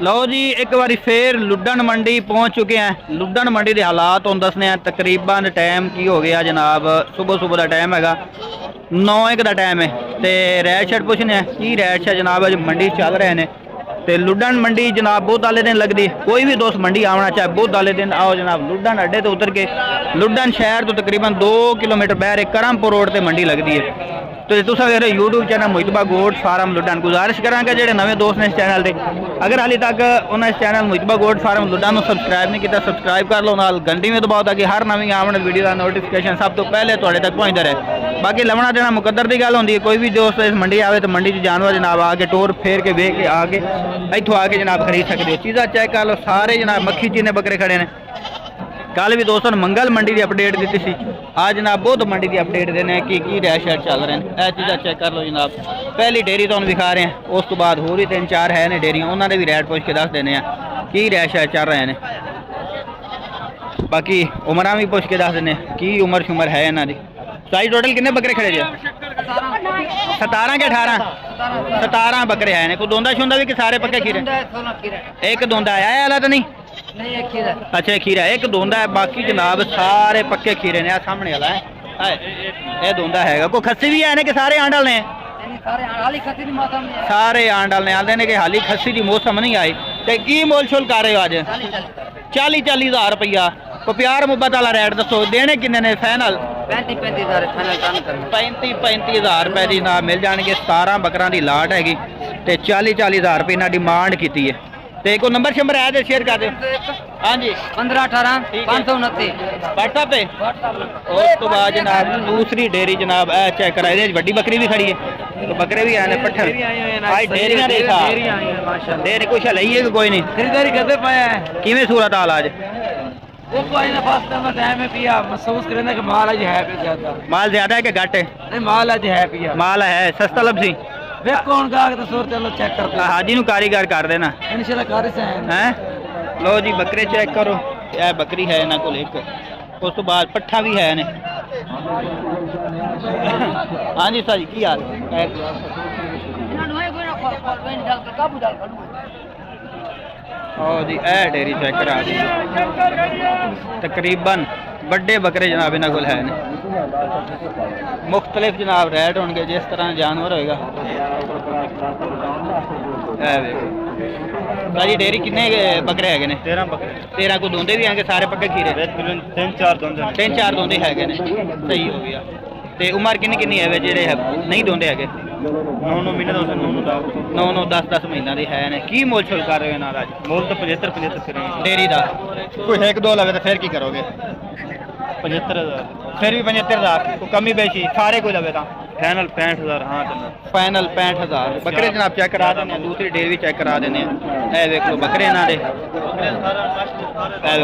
लो जी एक बारी फिर लुड्डन मंडी पहुंच चुके हैं। लुड्डन मंडी के हालात हम दसने तकरीबन टाइम की हो गया जनाब, सुबह सुबह का टाइम है 9 का टाइम है। तो रैट शैट पुछने की रैट शैट जनाब अज मंडी चल रहे हैं। तो लुड्डन मंडी जनाब बुध वाले दिन लगती है। कोई भी दोस्त मंडी आना चाहे बुध वाले दिन आओ जनाब। लुड्डन अड्डे तो उतर के लुड्डन शहर तो तकरीबन 2 किलोमीटर बहर करमपुर रोड पर मंडी लगती है। तो तुम अगर यूट्यूब चैनल मुहितबा गोट फार्म लुड्डन गुजारिश करांगे जो नवे दोस्त ने इस चैनल से, अगर हाली तक उन्हें इस चैनल मुहितबा गोट फार्म लुड्डन सबसक्राइब नहीं किया सबसक्राइब कर लो, नाल घंटी में दबाओ ताकि हर नवी आने वीडियो का नोटिफिकेशन सब तो पहले थोड़े तक पहुँचता रहे। बाकी लवना देना मुकद्दर की गल होंगी है। कोई भी दोस्त इस मंडी आए तो मंडी जानवर जनाब आके टोर फेर के वेख के आके इतों आके जनाब खरीद सकते हो। चीज़ा चेक कर लो सारे जनाब मक्खी चीने बकरे खड़े ने। कल भी दोस्तों मंगल मंडी की अपडेट दी थी, आज जनाब बुध मंडी की अपडेट देने की रैट शैट चल रहे हैं। यह चीज़ा चेक कर लो जनाब। पहली डेयरी तो दिखा रहे हैं, उस तो बाद होर भी 3-4 है ने डेयरियाँ, उन्होंने भी रैट पुछ के दस देने की रैट शैट चल रहे हैं। बाकी उम्र भी पुछ के दस देने की उम्र शुमर है इन्हों की। साइज टोटल कितने बकरे खड़े जे? 17 के 18? 17 बकरे आए ने। कोई दोंदा शुंदा भी कि सारे पक्के खीरे? एक दोंदा आया वाला तो नहीं? अच्छा खीरा एक दोंदा है, बाकी जनाब सारे पक्के खीरे ने। सामने वाला है ये दोंदा है। कोई खस्सी भी है ने कि सारे आंडल ने? सारे आंडल ने आते ने कि हाली खस्सी की मौसम नहीं आई। तो की मोल शोल कर रहे हो अज? 40-40 हज़ार रुपया। को प्यार मुहब्बत वाला रेट दसो, देने किन्ने ने? फाइनल 35 हज़ार रुपए की जनाब मिल जाएंगे। 17 बकरा की लाट हैगी तो 40-40 हज़ार रुपये इन्हें डिमांड की है। तो कोई नंबर शंबर है तो शेयर कर दो। हाँ जी 15-18-529 व्हाट्सएप पे। उस तो बाद जनाब दूसरी डेयरी जनाब चेक करा, वड्डी बकरी भी खड़ी है तो बकरे भी आए पट्ठे डेयरियां देखा डेयरी कुछ है कि कोई नहीं खरीदारी करते पाया है। किवें सूरत हाल आज? माल ज्यादा है कि घट है? माल अज है पिया, माल है सस्ता लभसी। चेक कर हाजी नू कारीगर कर देना है। लो जी बकरे चेक करो, यह बकरी है इन्हों को एक। उस तो बाद पट्ठा भी है ने। हाँ जी सर जी की हाल? जी ए डेयरी चेक करा दी। तकरीबन बड़े बकरे जनाब इन्हों को है ने। मुख्तलिफ जनाब रेट होंगे जिस तरह जानवर होएगा। सारी डेयरी किन्ने बकरे है ने? 13 बकरे। 13 को दोंदे भी हैं सारे पक्के खीरे? 3-4 दोंदे है ने। सही हो गया। तो उम्र किन्नी किन्नी है जेडे नहीं दोंदे है? 9-9 महीने 9-10 महीना की है ने। की मोल छोल कर रहे हो नाराज? मोल तो 75 डेयरी का। कोई एक दो लवे तो फिर की करोगे? 75,000 फिर भी 75,000 को कमी बेची सारे कोई लवे था? फाइनल 65,000। हाँ फाइनल 65,000 बकरे जनाब चेक करा देने। दूसरी डेयरी भी चेक करा देने। ए वेख लो बकरे इन्हों के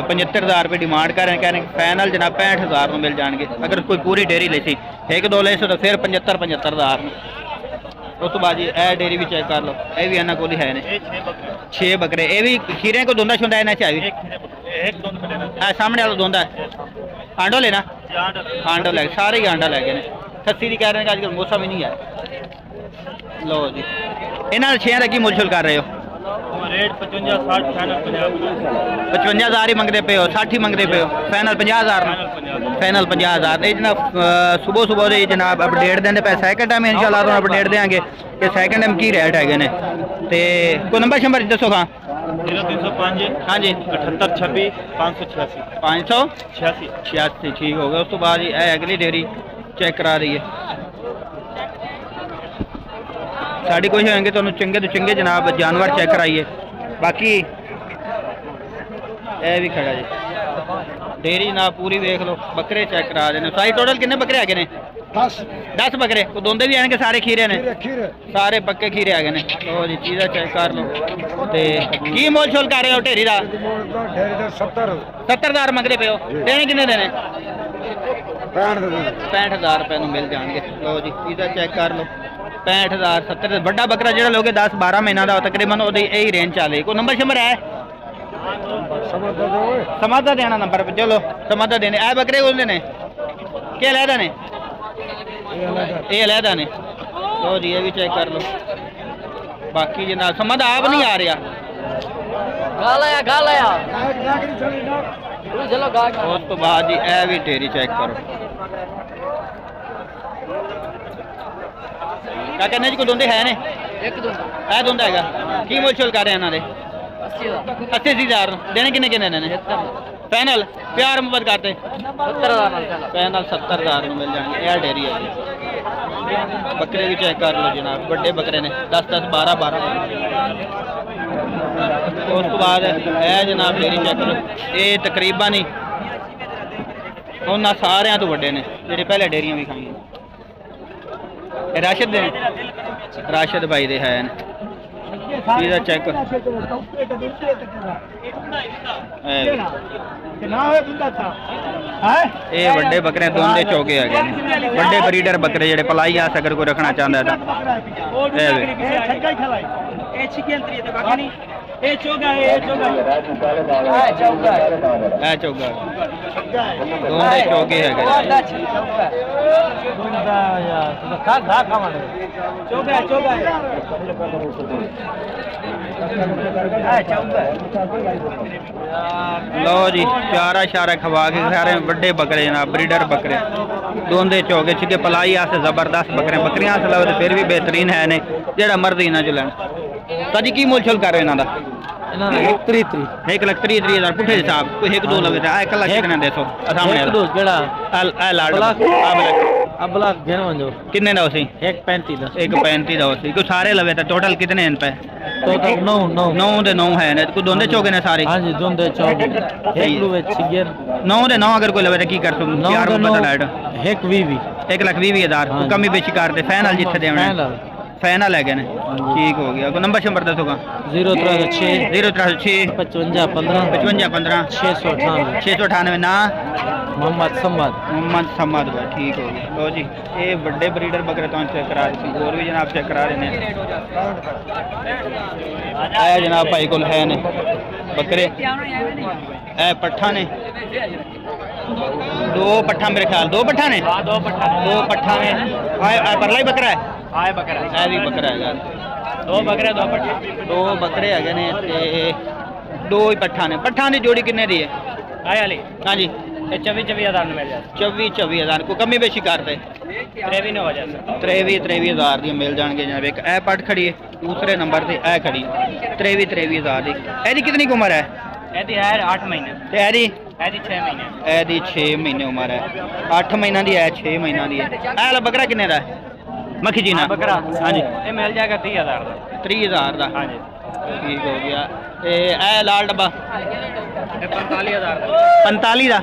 75,000 रुपये डिमांड कर रहे हैं। कह रहे हैं फाइनल जनाब 65,000 में मिल जाएंगे। अगर कोई पूरी डेयरी लेसी एक दो ले सो तो फिर 75,000। उस तो बाद जी ए डेयरी भी चेक कर लो, ये भी इन्होंने को है ने 6 बकरे। ये भी खीरे को दोंदा शुंदा इन्हें चाहिए? सामने वाला दोंदा आंडो लेना? आंडो लैगे सारे ही आंडा लैगे ने। खस्सी की कह रहे हैं अजकल मौसम ही नहीं है। लो जी इन्होंने 6 का की मुलशुल कर रहे हो? रेट 55-60 55,000 ही मंगते पे हो? 60 ही मंगते पे हो? फाइनल 50,000? फाइनल 50,000। ये जनाब सुबह सुबह ये जनाब अपडेट देने पे सैकंड टाइम इंशाल्लाह तो अपडेट देंगे कि सैकंड टाइम की रेट है। तो कोई नंबर शंबर दसो। हाँ 0305 हाँ जी 7826 586 586 ठीक हो गया। उस तो बाद अगली डेयरी चेक करा रही है। साड़ी कोशिश होंगे तो चंगे तो चंगे जनाब जानवर चेक कराइए। बाकी यह भी खड़ा जी डेयरी जनाब पूरी देख लो। बकरे चेक करा देने। साइज टोटल कितने बकरे है? 10 बकरे। को दोंदे भी हैं कि सारे खीरे ने? सारे पक्के खीरे है ने। लो जी चीज़ा चेक कर लो। तो की मोल शोल कर रहे हो ढेरी का? 70,000 मंगते पे हो? देने किन्ने देने? 65,000 रुपये मिल जाएंगे। लो जी चीज़ा चेक कर लो 65,000 70। बड़ा बकरा जो लोगे 10-12 महीना का तकरीबन यही रेंज चले। कोई नंबर शंबर है? समझदा देना नंबर पे। चलो समझदा देने। ए बकरे कौन देने? क्या लहदा ने? ये लहदा ने। लो जी ये भी चेक कर लो। बाकी जनाब समझ आप नहीं आ रहा। ਉਸ ਤੋਂ ਬਾਅਦ ਜੀ ਇਹ ਵੀ ਢੇਰੀ ਚੈੱਕ ਕਰੋ ਕਿਆ ਕਹਿੰਦੇ ਜੀ ਕੋਈ ਦੋਂਦੇ ਹੈ ਨੇ ਇੱਕ ਦੋ ਇਹ ਦੋਂਦਾ ਹੈਗਾ ਕੀ ਮੁੱਲ ਛੋਲ ਕਰ ਰਹੇ ਇਹਨਾਂ ਦੇ 80,000 ਦੇਣੇ ਕਿੰਨੇ ਕਿੰਨੇ ਨੇ ਫਾਈਨਲ ਪਿਆਰ ਮੁਹੱਬਤ ਕਰਤੇ 70,000 ਫਾਈਨਲ 70,000 ਨੂੰ ਮਿਲ ਜਾਣਗੇ ਇਹ ਢੇਰੀ ਹੈ ਜੀ ਬੱਕਰੇ ਵੀ ਚੈੱਕ ਕਰ ਲਓ ਜਨਾਬ ਵੱਡੇ ਬੱਕਰੇ ਨੇ 10 12 ਉਸ ਤੋਂ ਬਾਅਦ ਇਹ ਜਨਾਬ ਢੇਰੀ ਚੈੱਕ ਕਰੋ ਇਹ ਤਕਰੀਬਨ ਹੀ ਉਹਨਾਂ ਸਾਰਿਆਂ ਤੋਂ ਵੱਡੇ ਨੇ ਜਿਹੜੇ ਪਹਿਲੇ ਢੇਰੀਆਂ ਵੀ ਖਾਈਆਂ ਇਹ ਰਾਸ਼ਦ ਦੇ ਨੇ ਰਾਸ਼ਦ ਭਾਈ ਦੇ ਹੈ ਨੇ ਇਹਦਾ ਚੈੱਕ ਇਹ ਵੱਡੇ ਬੱਕਰੇ ਦੋਂਦੇ ਚੋਗੇ ਹੈਗੇ ਨੇ ਵੱਡੇ ਬਰੀਡਰ ਬੱਕਰੇ ਜਿਹੜੇ ਪਲਾਈ ਆ ਅਗਰ ਕੋਈ ਰੱਖਣਾ ਚਾਹੁੰਦਾ ਤਾਂ ਇਹ ਚੋਗਾ ਇਹ ਚੋਗਾ ਇਹ ਚੋਗਾ ਦੋਂਦੇ ਚੋਗੇ ਹੈਗੇ ਲਓ ਜੀ ਚਾਰਾ ਸ਼ਾਰਾ ਖਵਾ ਕੇ ਸਾਰੇ ਵੱਡੇ ਬੱਕਰੇ ਜਨਾਬ ਬਰੀਡਰ ਬੱਕਰੇ ਦੋਂਦੇ ਚੋਗੇ ਛਿੱਕੇ ਪਲਾਈ ਆਸੇ ਜ਼ਬਰਦਸਤ ਬੱਕਰੇ ਬੱਕਰੀਆਂ ਆਸੇ ਲਵੇ ਫਿਰ ਵੀ ਬਿਹਤਰੀਨ ਹੈ ਨੇ ਜਿਹੜਾ ਮਰਜ਼ੀ ਇਹਨਾਂ ਚ ਲੈਣ ਤਾਂ ਜੀ ਕੀ ਮੁੱਲ ਛੋਲ ਕਰ ਰਹੇ ਇਹਨਾਂ ਦਾ ਇਹਨਾਂ ਦਾ 1,30,000 ਪੁੱਠੇ ਹਿਸਾਬ ਕੋਈ ਇੱਕ ਦੋ ਲਵੇ ਤਾਂ ਇਕੱਲਾ ਕਿੰਨਾ ਦੇਸੋ ਸਾਹਮਣੇ ਇੱਕ ਦੋ ਜਿਹੜਾ ਆ ਲਾੜ ਅਬਲਾ ਘੇਰ ਵੰਜੋ ਕਿੰਨੇ ਦਾ ਉਸੇ 1.35 ਦਾ 1.35 ਦਾ ਉਸੇ ਕੋਈ ਸਾਰੇ ਲਵੇ ਤਾਂ ਟੋਟਲ ਕਿਤਨੇ ਹਨ ਪੈ ਟੋਟਲ 9 9 ਦੇ 9 ਹੈ ਨੇ ਕੋਈ ਦੋਂਦੇ ਚੋਗੇ ਨੇ ਸਾਰੇ ਹਾਂਜੀ ਦੋਂਦੇ ਚੌਕ ਇੱਕ ਲੂ ਵਿੱਚ ਗਿਰ 9 ਦੇ 9 ਅਗਰ ਕੋਈ ਲਵੇ ਤਾਂ ਕੀ ਕਰ ਸੂ ਯਾਰ ਨੂੰ ਪਤਾ ਲਾੜ 1,20,000 ਕੋਈ ਕਮੀ ਵਿੱਚ ਕਰਦੇ ਫਾਈਨਲ ਜਿੱਥੇ ਦੇਵਣਾ ਫਾਈਨਲ ਹੈਗੇ ਨੇ ਠੀਕ ਹੋ ਗਿਆ ਕੋਈ ਨੰਬਰ ਸ਼ੰਬਰ ਦੱਸੋਗਾ 036 036 55 15 55 15 698 698 ਨਾ मोहम्मद मोहम्मद समद भाई ठीक हो गया लो जी ये बड़े ब्रीडर बकरे तो चेक करा रहे थे और भी जनाब चेक करा रहे हैं आया जनाब भाई को है ने बकरे ए पट्ठा ने दो पट्ठा मेरे ख्याल दो पट्ठा ने दो पट्ठा ने परला ही बकरा है है भी बकरा है दो बकरे है ने दो ही पट्ठा ने पट्ठा की जोड़ी किन्ने दी है हाँ जी 24,000 में मिल जाए 24,000 को कमी बेशी करते 23,000 दी मिल जाएंगे जनाब एक ए पट खड़ी है दूसरे नंबर से ए खड़ी 23,000 दी एदी कितनी उम्र है एदी है 8 महीने ते एदी 6 महीने एदी 6 महीने उम्र है 8 महीना दी है 6 महीना दी है ए वाला बकरा किन्ने दा है मक्खी जी ना बकरा हाँ जी ये मिल जाएगा 30,000 का 30,000 दा हाँ जी ठीक हो गया ए लाल डब्बा 45,000 45 दा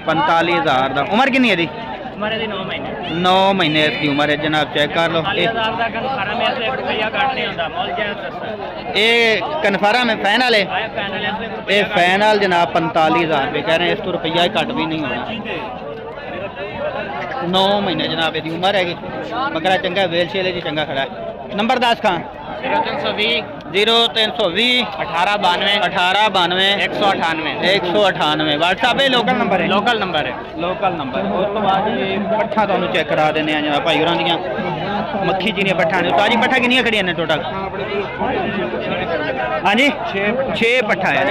45,000 दा उम्र कितनी है दी उम्र है 9 महीने 9 महीने इसकी उम्र है जनाब चेक कर लो 45,000 का कन्फर्म में से रुपया काट नहीं होता मॉल जाए सस्ता ये कन्फर्म है फाइनल है आया फाइनल है ये फाइनल जनाब 45,000 रुपये कह रहे हैं इस तो रुपया ही घट भी नहीं होना 9 महीने जनाब इसकी उम्र हैगी बकरा चंगा वेल शेले जी चंगा खड़ा है नंबर 10 खां 0320 0320 1892 198 व्हाट्सएप है लोकल नंबर है लोकल नंबर है लोकल नंबर उस तो बाद पट्ठा तुहानू चेक करा देने जनाब भाई होरां दियां मक्खी जी पट्ठा ने ताजी पट्ठा कितनी खड़ियां ने टोटल हाँ जी 6 पट्ठा है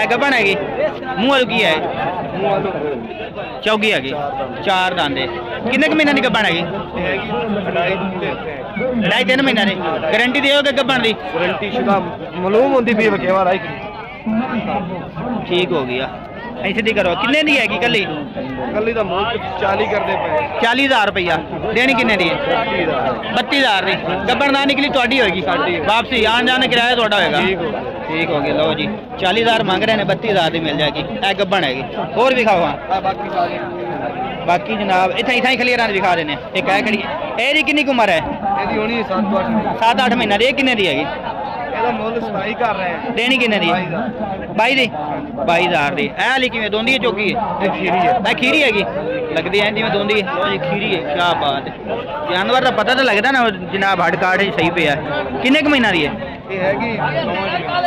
गबन हैगी मूंह वालू की है चौगी हैगी 4 दांदे किन्ने क महीने की गबन हैगी 2.5-3 महीना ने गारंटी देओगे गबन दी गारंटी शुदा मालूम होंदी भी बकेवा राई ठीक हो गया ऐसे दी करो किन्ने दी हैगी कल्ली दा मोल 40 करदे पे 40,000 रुपया देनी किन्ने दी 32,000 दी गबन ना निकली ਤੁਹਾਡੀ होगी वापसी आन जाने किराया ਤੁਹਾਡਾ होएगा ठीक हो गया लो जी 40,000 मांग रहे हैं 32,000 दी मिल जाएगी ए गबन हैगी और भी खाओ बाकी जनाब इतना ही क्लियर दिखा देने एक है खड़ी एदी कितनी उम्र है ਇਹਦੀ ਹੋਣੀ 7-8 महीना दी किन्ने दी हैगी ਇਹਦਾ ਮੁੱਲ 27 ਕਰ ਰਹੇ ਆ देनी किन्ने दी 22 दी 22,000 दी ए वाली किवें दोंदी है चौकी है ਇਹ ਖੀਰੀ ਹੈ मैं खीरी हैगी लगती है जिवें दोंदी है लो जी खीरी है क्या बात है जानवर का पता तो लगता ना जनाब हड कार्ड सही पे है किन्ने क महीना दी है ਇਹ ਹੈਗੀ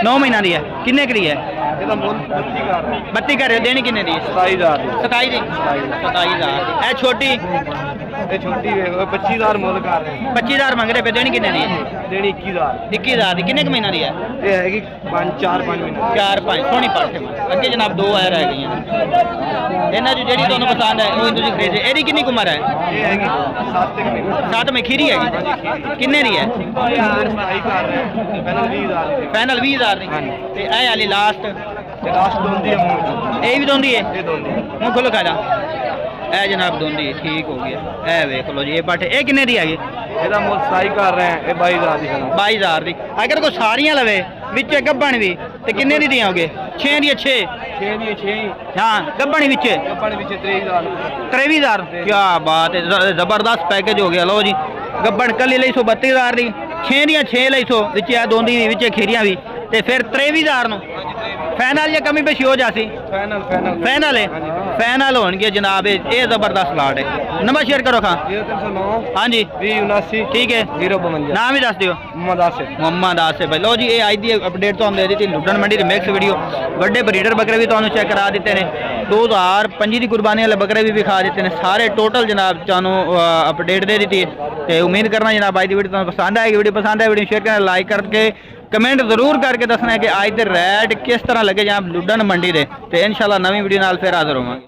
9 ਮਹੀਨਿਆਂ ਦੀ ਹੈ। ਕਿੰਨੇ ਕੁ ਦੀ ਹੈ? ਇਹਦਾ ਮੁੱਲ 32 ਕਰ 32 ਘਰੇ ਦੇਣੀ ਕਿੰਨੇ ਦੀ? 27000 ਦੀ 27 ਦੀ 27000 ਦੀ। ਇਹ ਛੋਟੀ ਇਹ ਛੋਟੀ ਵੇਖ 25000 ਮੁੱਲ ਕਰ ਰਹੇ 25000 ਮੰਗਦੇ ਪਏ, ਦੇਣੀ ਕਿੰਨੇ ਦੀ ਹੈ? ਦੇਣੀ 21000 21000 ਦੀ। ਕਿੰਨੇ ਕੁ ਮਹੀਨਿਆਂ ਦੀ ਹੈ? ਇਹ ਹੈਗੀ 5 ਮਹੀਨੇ 4-5 ਸੋਹਣੀ ਪੱਠ ਹੈ। ਅੱਗੇ ਜਨਾਬ 2 ਆ ਰਹਿ ਗਈਆਂ ਇਹਨਾਂ 'ਚ ਜਿਹੜੀ ਤੁਹਾਨੂੰ ਪਸੰਦ ਹੈ ਉਹ ਤੁਸੀਂ ਖਰੀਦੇ। ਇਹਦੀ ਕਿੰਨੀ ਕੁ ਉਮਰ ਹੈ? ਇਹ ਹੈਗੀ 7 ਮਹੀਨੇ 7 ਮੇ ਖੀਰੀ ਹੈਗੀ। ਕਿੰਨੇ ਦੀ ਹੈ? 27 ਕਰ ਰਹੇ ਪਹਿਲਾਂ 20000 ਦੀ ਫਾਈਨਲ 20000 ਦੀ। ਤੇ ਇਹ ਵਾਲੀ ਲਾਸਟ ਤੇ ਲਾਸਟ ਦੋਂਦੀ ਹੈ ਮੂੰਹ ਇਹ ਵੀ ਦੋਂਦੀ ਹੈ? ਇਹ ਦੋਂਦੀ ਮੂੰਹ ਖੋਲੋ ਖਾ ਜਾ। ਇਹ ਜਨਾਬ ਦੋਂਦੀ ਠੀਕ ਹੋ ਗਿਆ। ਇਹ ਵੇਖ ਲਓ ਜੀ ਇਹ ਪੱਠ। ਇਹ ਕਿੰਨੇ ਦੀ ਹੈਗੀ? ਇਹਦਾ ਮੁੱਲ 27 ਕਰ ਰਹੇ ਇਹ 22000 ਦੀ 22000 ਦੀ। ਅਗਰ ਕੋਈ ਸਾਰੀਆਂ ਲਵੇ ਵਿੱਚ ਗੱਬਣ ਵੀ ਤੇ ਕਿੰਨੇ ਦੀ ਦਿਆਂਗੇ? 6 ਦੀ 6 6 ਦੀ 6 ਹਾਂ ਗੱਬਣ ਵਿੱਚ ਕੱਪੜੇ ਵਿੱਚ 23000 23000 ਕੀ ਬਾਤ ਹੈ। ਜ਼ਬਰਦਸਤ ਪੈਕੇਜ ਹੋ ਗਿਆ। ਲਓ ਜੀ ਗੱਬਣ ਕੱਲੀ ਲਈ 32000 ਦੀ 6 ਦੀਆਂ 6 ਲਈ 100 ਵਿੱਚ ਆ ਦੋਂਦੀ ਵੀ ਵਿੱਚ ਖੀਰੀਆਂ ਵੀ ਤੇ ਫਿਰ 23000 ਨੂੰ ਫਾਈਨਲ ਜਾਂ ਕਮੀ ਪੇਸ਼ੀ ਹੋ ਜਾਸੀ। ਫਾਈਨਲ ਹੈ। ਫਾਈਨਲ ਹੋਣਗੇ ਜਨਾਬ। ਇਹ ਜ਼ਬਰਦਸਤ ਲਾਟ ਹੈ। ਨੰਬਰ ਸ਼ੇਅਰ ਕਰੋ ਖਾਂ। 0309 ਹਾਂਜੀ 2079 ਠੀਕ ਹੈ। 052 ਨਾਮ ਵੀ ਦੱਸ ਦਿਓ। ਮੁਹੰਮਦ ਆਸਿਫ ਭਾਈ। ਲਓ ਜੀ ਇਹ ਅੱਜ ਦੀ ਅਪਡੇਟ ਤੁਹਾਨੂੰ ਦੇ ਦਿੱਤੀ ਲੁੱਡਣ ਮੰਡੀ ਦੀ ਮਿਕਸ ਵੀਡੀਓ। ਵੱਡੇ ਬਰੀਡਰ ਬੱਕਰੇ ਵੀ ਤੁਹਾਨੂੰ ਚੈੱਕ ਕਰਾ ਦਿੱਤੇ ਨੇ। 2005 ਦੀ ਕੁਰਬਾਨੀ ਵਾਲੇ ਬੱਕਰੇ ਵੀ ਵਿਖਾ ਦਿੱਤੇ ਨੇ। ਸਾਰੇ ਟੋਟਲ ਜਨਾਬ ਤੁਹਾਨੂੰ ਅਪਡੇਟ ਦੇ ਦਿੱਤੀ ਹੈ ਤੇ ਉਮੀਦ ਕਰਨਾ ਜਨਾਬ ਅੱਜ ਦੀ ਵੀਡੀਓ ਤੁਹਾਨੂੰ ਪਸੰਦ ਆਏਗੀ। ਵੀਡੀਓ ਪਸੰਦ ਆਏ ਵੀਡੀਓ ਸ਼ੇਅਰ ਕਰਨਾ, ਲਾਈਕ ਕਰਕੇ ਕਮੈਂਟ ਜ਼ਰੂਰ ਕਰਕੇ ਦੱਸਣਾ ਕਿ ਅੱਜ ਦੇ ਰੈਟ ਕਿਸ ਤਰ੍ਹਾਂ ਲੱਗੇ ਜਨਾਬ ਲੁੱਡਣ ਮੰਡੀ ਦੇ। ਤੇ ਇਨਸ਼ਾਅੱਲਾ ਨਵੀਂ ਵੀਡੀਓ ਨਾਲ ਫਿਰ ਹਾਜ਼ਰ ਹੋਵਾਂਗੇ।